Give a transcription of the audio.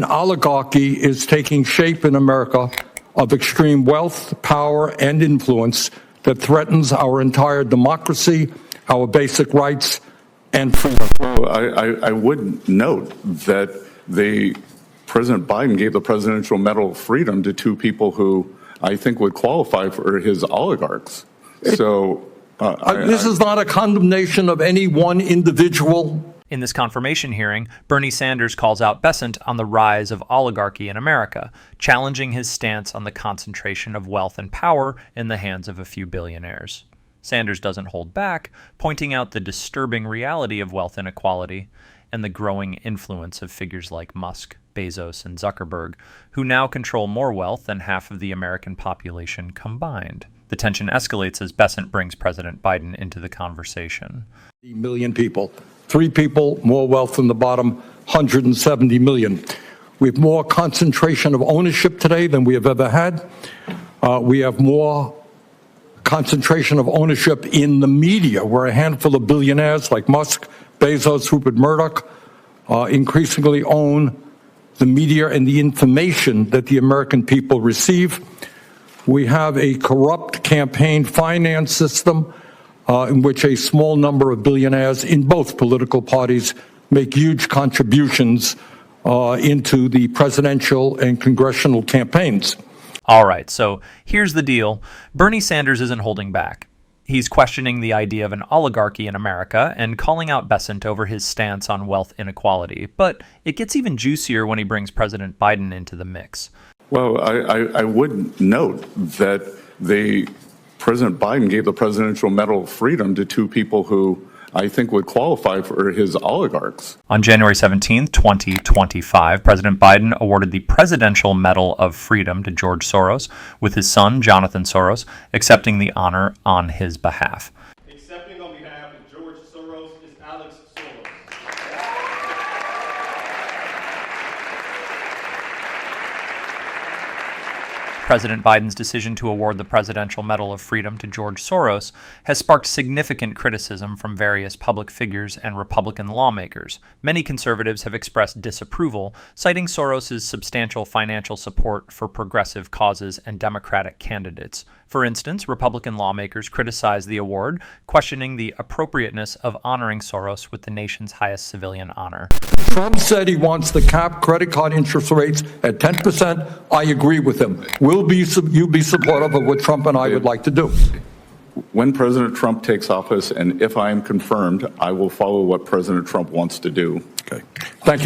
oligarchy is taking shape in America of extreme wealth, power, and influence that threatens our entire democracy, our basic rights, and freedom. Well, I would note that President Biden gave the Presidential Medal of Freedom to two people who I think would qualify for his oligarchs. This is not a condemnation of any one individual. In this confirmation hearing, Bernie Sanders calls out Bessent on the rise of oligarchy in America, challenging his stance on the concentration of wealth and power in the hands of a few billionaires. Sanders doesn't hold back, pointing out the disturbing reality of wealth inequality and the growing influence of figures like Musk, Bezos, and Zuckerberg, who now control more wealth than half of the American population combined. The tension escalates as Bessent brings President Biden into the conversation. Million people. 3 people, more wealth than the bottom, 170 million. We have more concentration of ownership today than we have ever had. We have more concentration of ownership in the media, where a handful of billionaires like Musk, Bezos, Rupert Murdoch increasingly own the media and the information that the American people receive. We have a corrupt campaign finance system in which a small number of billionaires in both political parties make huge contributions into the presidential and congressional campaigns. All right, so here's the deal. Bernie Sanders isn't holding back. He's questioning the idea of an oligarchy in America and calling out Bessent over his stance on wealth inequality. But it gets even juicier when he brings President Biden into the mix. Well, I would note that President Biden gave the Presidential Medal of Freedom to two people who I think would qualify for his oligarchs. On January 17, 2025, President Biden awarded the Presidential Medal of Freedom to George Soros, with his son, Jonathan Soros, accepting the honor on his behalf. Accepting on behalf of George Soros is Alex Soros. President Biden's decision to award the Presidential Medal of Freedom to George Soros has sparked significant criticism from various public figures and Republican lawmakers. Many conservatives have expressed disapproval, citing Soros's substantial financial support for progressive causes and Democratic candidates. For instance, Republican lawmakers criticized the award, questioning the appropriateness of honoring Soros with the nation's highest civilian honor. Trump said he wants to cap credit card interest rates at 10%. I agree with him. Will you be supportive of what Trump and I would like to do? When President Trump takes office, and if I am confirmed, I will follow what President Trump wants to do. Okay. Thank you.